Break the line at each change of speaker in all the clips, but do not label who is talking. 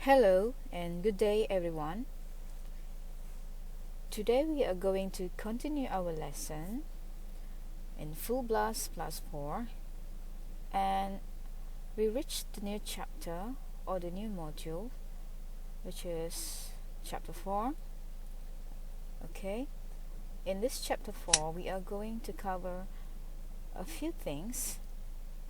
Hello and good day everyone. Today we are going to continue our lesson in Full Blast Plus 4, and we reached the new chapter or the new module, which is chapter 4. Okay, in this chapter 4 we are going to cover a few things,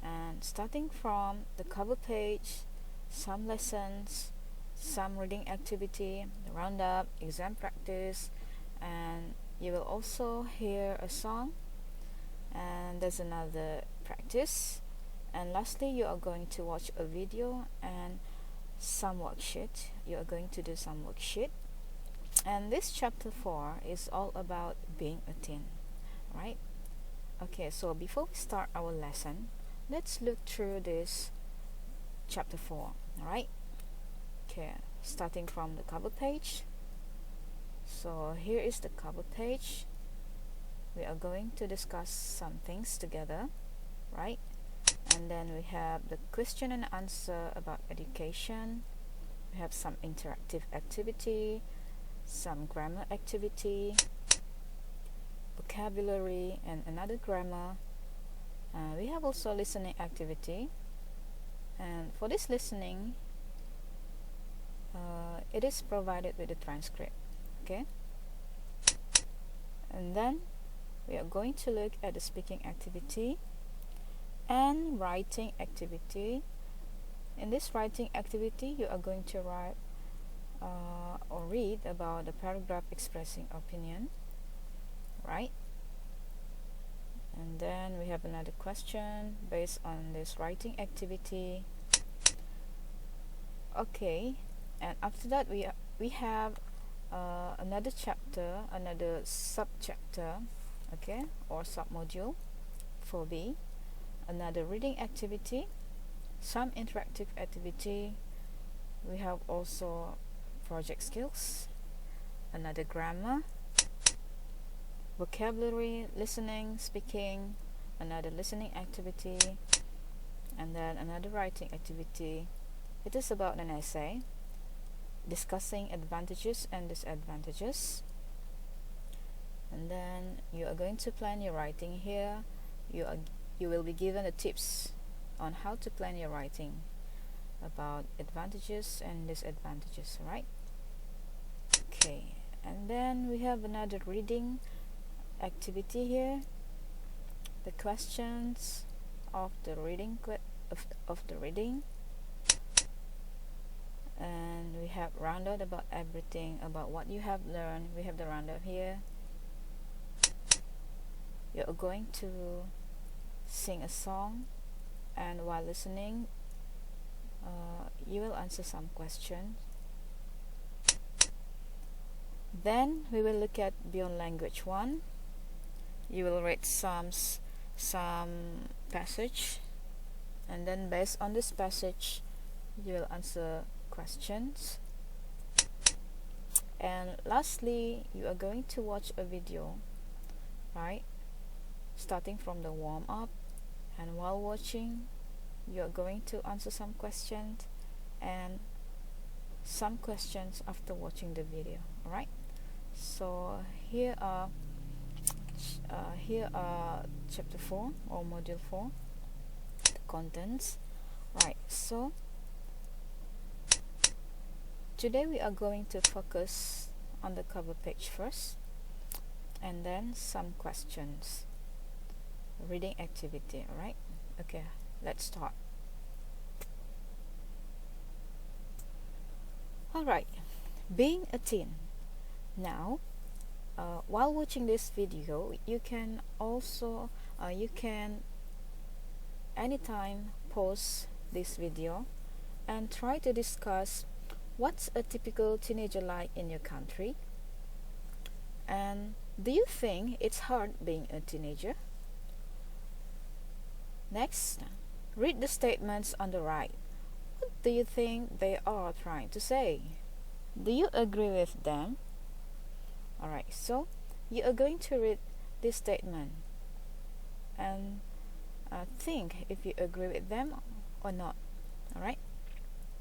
and starting from the cover page, some lessons, some reading activity, roundup, exam practice, and you will also hear a song, and there's another practice, and lastly you are going to watch a video and some worksheet. You are going to do some worksheet, and this chapter 4 is all about being a teen, right? Okay, so before we start our lesson, let's look through this chapter 4. Alright, okay, starting from the cover page. So here is the cover page. We are going to discuss some things together, right? And then we have the question and answer about education. We have some interactive activity, some grammar activity, vocabulary, and another grammar. We have also listening activity, and for this listening it is provided with the transcript. Okay, and then we are going to look at the speaking activity and writing activity. In this writing activity, you are going to write or read about the paragraph expressing opinion, right? And then we have another question based on this writing activity. Okay, and after that we have another chapter, another sub-chapter, okay, or sub-module 4B, another reading activity, some interactive activity. We have also project skills, another grammar, vocabulary, listening, speaking, another listening activity, and then another writing activity. It is about an essay discussing advantages and disadvantages. And then you are going to plan your writing here. You will be given the tips on how to plan your writing about advantages and disadvantages, right? Okay, and then we have another reading activity here, the questions of the reading of the reading, and we have rounded about everything about what you have learned. We have the roundup here. You are going to sing a song, and while listening you will answer some questions. Then we will look at beyond language 1. You will read some passage, and then based on this passage you will answer questions. And lastly, you are going to watch a video, right, starting from the warm-up, and while watching you are going to answer some questions and some questions after watching the video. Alright, so here are chapter 4 or module 4, the contents. Right, so today we are going to focus on the cover page first, and then some questions, reading activity. Alright, okay, let's start. Alright, being a teen. Now while watching this video, you can also anytime pause this video and try to discuss what's a typical teenager like in your country, and do you think it's hard being a teenager? Next, read the statements on the right. What do you think they are trying to say? Do you agree with them? Alright, so you are going to read this statement and think if you agree with them or not. Alright,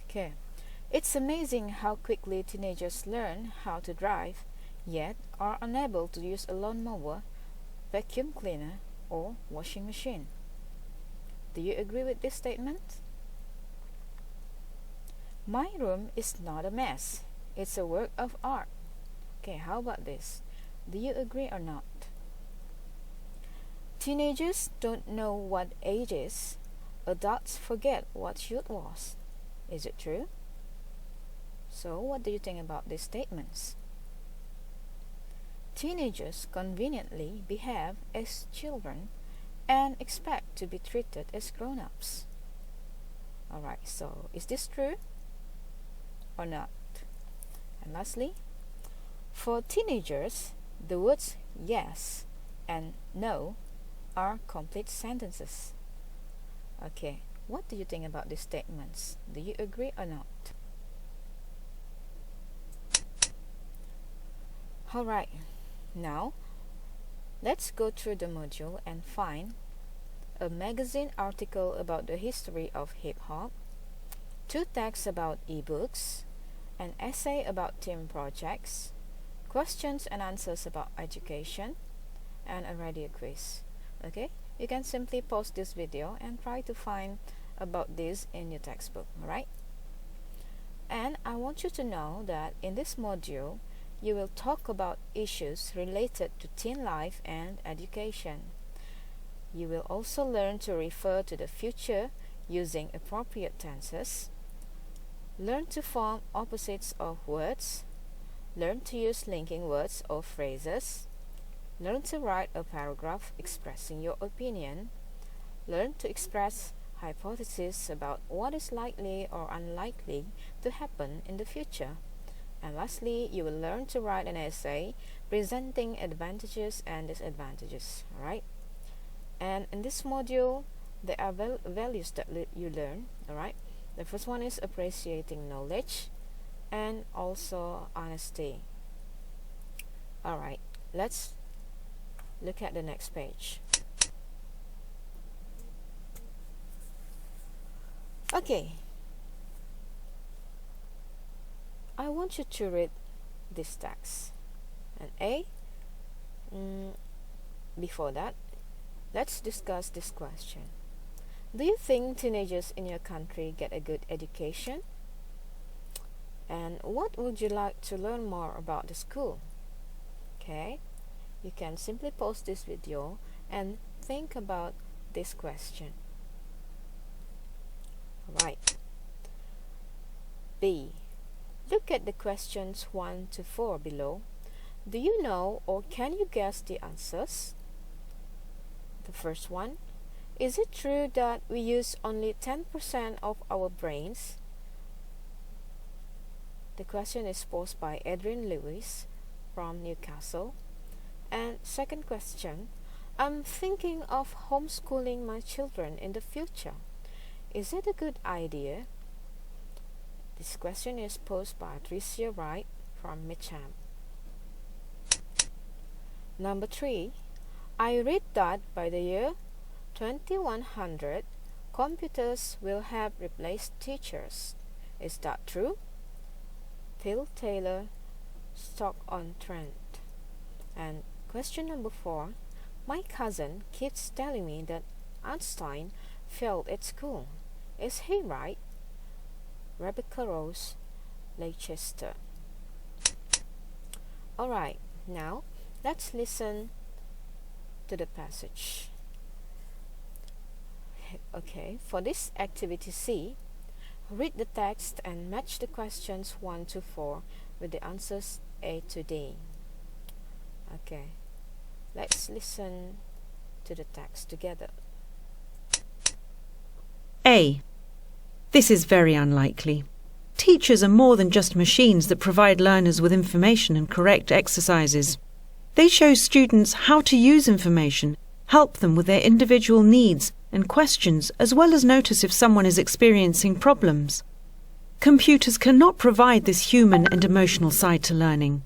okay. It's amazing how quickly teenagers learn how to drive, yet are unable to use a lawnmower, vacuum cleaner, or washing machine. Do you agree with this statement? My room is not a mess. It's a work of art. Okay, how about this? Do you agree or not? Teenagers don't know what age is. Adults forget what youth was. Is it true? So, what do you think about these statements? Teenagers conveniently behave as children and expect to be treated as grown-ups. Alright, so is this true or not? And lastly, for teenagers, the words yes and no are complete sentences. Okay, what do you think about these statements? Do you agree or not? Alright, now let's go through the module and find a magazine article about the history of hip-hop, 2 texts about ebooks, an essay about team projects, questions and answers about education, and a radio quiz. Okay, you can simply pause this video and try to find about this in your textbook, alright? And I want you to know that in this module, you will talk about issues related to teen life and education. You will also learn to refer to the future using appropriate tenses, learn to form opposites of words, learn to use linking words or phrases, learn to write a paragraph expressing your opinion, learn to express hypotheses about what is likely or unlikely to happen in the future. And lastly, you will learn to write an essay presenting advantages and disadvantages, alright? And in this module, there are values that you learn, alright? The first one is appreciating knowledge and also honesty. Alright, let's look at the next page. Okay, I want you to read this text. And before that, let's discuss this question. Do you think teenagers in your country get a good education? And what would you like to learn more about the school? Okay, you can simply pause this video and think about this question. Alright. B. Look at the questions 1 to 4 below. Do you know or can you guess the answers? The first one, is it true that we use only 10% of our brains? The question is posed by Adrian Lewis from Newcastle. And second question, I'm thinking of homeschooling my children in the future. Is it a good idea? This question is posed by Tricia Wright from Mitcham. Number 3. I read that by the year 2100, computers will have replaced teachers. Is that true? Phil Taylor, Stock-on-Trent. And question number 4. My cousin keeps telling me that Einstein failed at school. Is he right? Rebecca Rose, Leicester. Alright, now let's listen to the passage. Okay, for this activity C, read the text and match the questions 1 to 4 with the answers A to D. Okay, let's listen to the text together.
A. This is very unlikely. Teachers are more than just machines that provide learners with information and correct exercises. They show students how to use information, help them with their individual needs and questions, as well as notice if someone is experiencing problems. Computers cannot provide this human and emotional side to learning.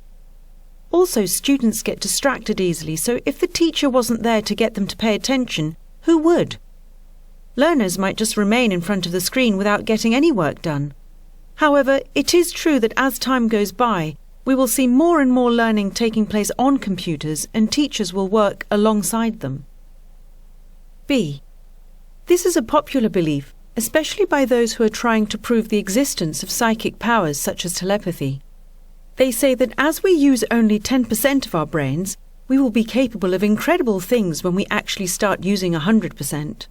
Also, students get distracted easily, so if the teacher wasn't there to get them to pay attention, who would? Learners might just remain in front of the screen without getting any work done. However, it is true that as time goes by, we will see more and more learning taking place on computers and teachers will work alongside them. B. This is a popular belief, especially by those who are trying to prove the existence of psychic powers such as telepathy. They say that as we use only 10% of our brains, we will be capable of incredible things when we actually start using 100%.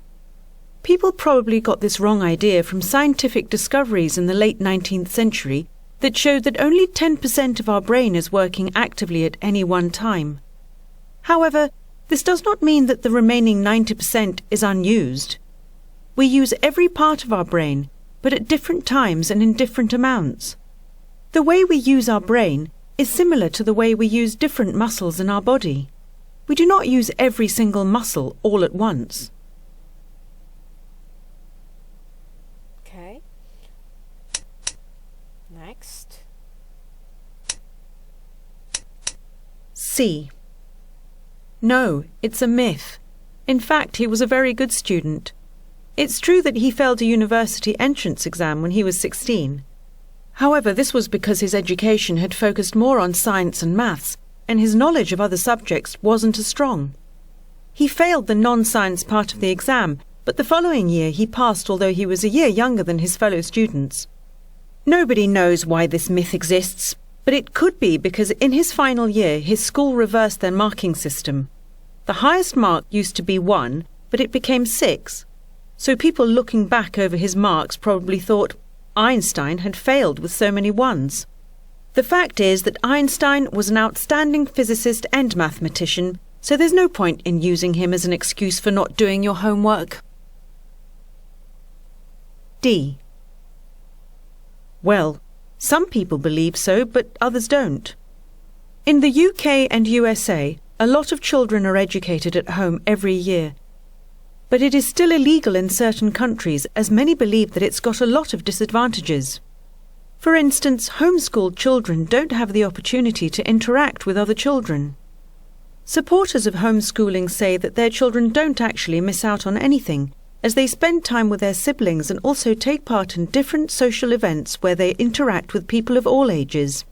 People probably got this wrong idea from scientific discoveries in the late 19th century that showed that only 10% of our brain is working actively at any one time. However, this does not mean that the remaining 90% is unused. We use every part of our brain, but at different times and in different amounts. The way we use our brain is similar to the way we use different muscles in our body. We do not use every single muscle all at once.
Okay. Next.
C. No, it's a myth. In fact, he was a very good student. It's true that he failed a university entrance exam when he was 16. However, this was because his education had focused more on science and maths, and his knowledge of other subjects wasn't as strong. He failed the non-science part of the exam, but the following year he passed, although he was a year younger than his fellow students. Nobody knows why this myth exists, but it could be because in his final year his school reversed their marking system. The highest mark used to be 1, but it became 6. So people looking back over his marks probably thought Einstein had failed with so many 1s. The fact is that Einstein was an outstanding physicist and mathematician, so there's no point in using him as an excuse for not doing your homework. D. Well, some people believe so, but others don't. In the UK and USA, a lot of children are educated at home every year. But it is still illegal in certain countries as many believe that it's got a lot of disadvantages. For instance, homeschooled children don't have the opportunity to interact with other children. Supporters of homeschooling say that their children don't actually miss out on anything, as they spend time with their siblings and also take part in different social events where they interact with people of all ages.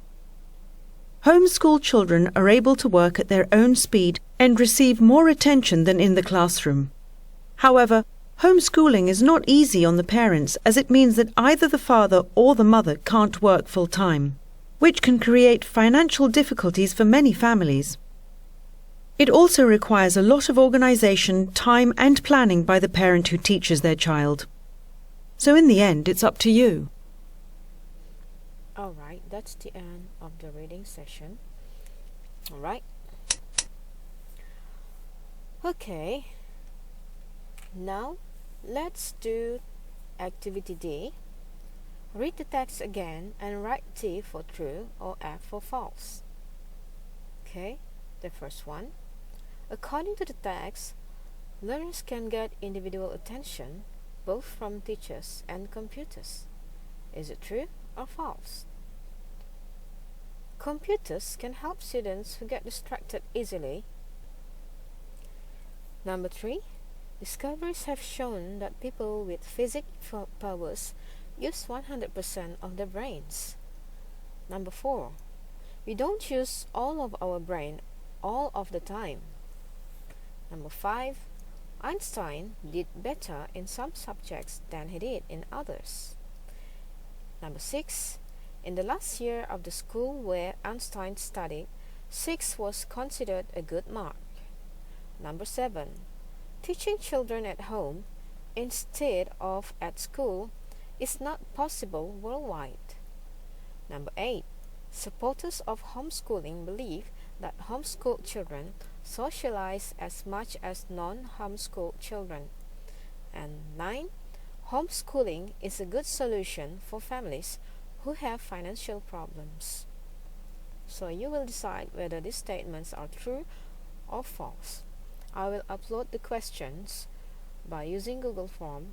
Homeschooled children are able to work at their own speed and receive more attention than in the classroom. However, homeschooling is not easy on the parents as it means that either the father or the mother can't work full-time, which can create financial difficulties for many families. It also requires a lot of organisation, time and planning by the parent who teaches their child. So in the end, it's up to you.
Alright, that's the end of the reading session. Alright. Okay. Now, let's do activity D. Read the text again and write T for true or F for false. Okay, the first one. According to the text, learners can get individual attention both from teachers and computers. Is it true or false? Computers can help students who get distracted easily. Number 3. Discoveries have shown that people with physical powers use 100% of their brains. Number 4. We don't use all of our brain all of the time. Number 5. Einstein did better in some subjects than he did in others. Number 6. In the last year of the school where Einstein studied, 6 was considered a good mark. Number 7. Teaching children at home instead of at school is not possible worldwide. Number 8. Supporters of homeschooling believe that homeschooled children socialize as much as non-homeschooled children. And 9. Homeschooling is a good solution for families who have financial problems. So you will decide whether these statements are true or false. I will upload the questions by using Google Form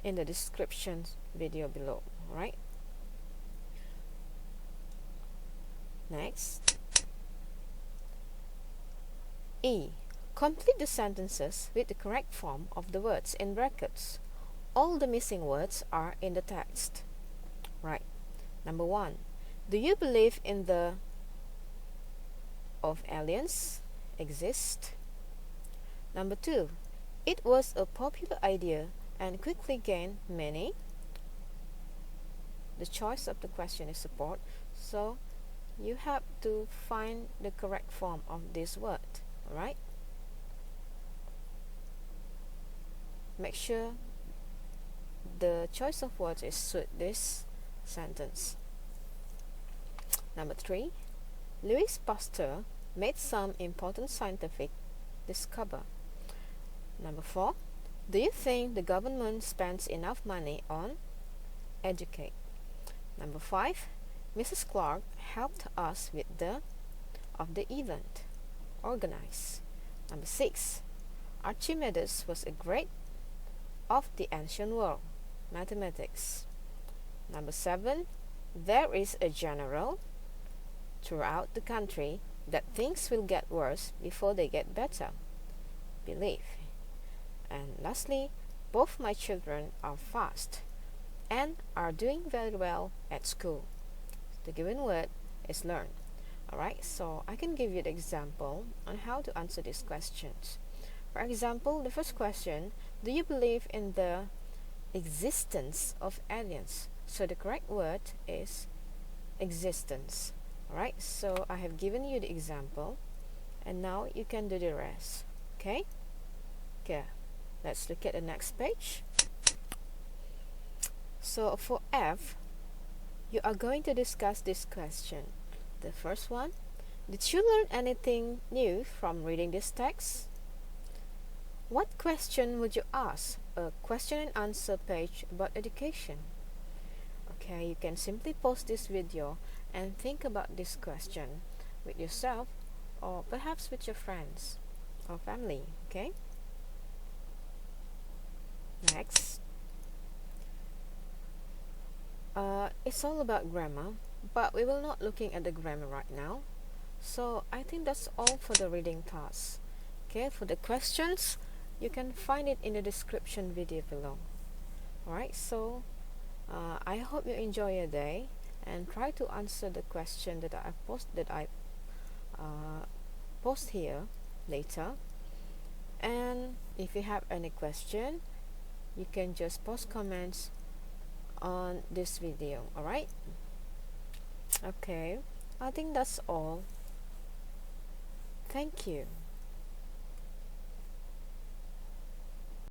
in the description video below. Alright? Next. E. Complete the sentences with the correct form of the words in brackets. All the missing words are in the text. Right. Number 1. Do you believe in the of aliens exist? Number 2. It was a popular idea and quickly gained many. The choice of the question is support, so you have to find the correct form of this word. Alright? Make sure the choice of words is suit this sentence. Number 3. Louis Pasteur made some important scientific discovery. Number 4. Do you think the government spends enough money on educate? Number 5. Mrs. Clark helped us with the event. Organize. Number 6. Archimedes was a great of the ancient world. Mathematics. Number 7. There is a general throughout the country that things will get worse before they get better. Belief. And lastly, both my children are fast and are doing very well at school. The given word is learn. Alright, so I can give you the example on how to answer these questions. For example, the first question, do you believe in the existence of aliens? So the correct word is existence. Alright, so I have given you the example and now you can do the rest. Okay? Okay, let's look at the next page. So for F, you are going to discuss this question. The first one, did you learn anything new from reading this text? What question would you ask? A question and answer page about education. Okay, you can simply pause this video and think about this question with yourself or perhaps with your friends or family. Okay? Next. It's all about grammar, but we will not looking at the grammar right now. So I think that's all for the reading task. Okay, for the questions, you can find it in the description video below. Alright, so I hope you enjoy your day and try to answer the question that I post here later. And if you have any question, you can just post comments on this video. Alright, okay, I think that's all. Thank you.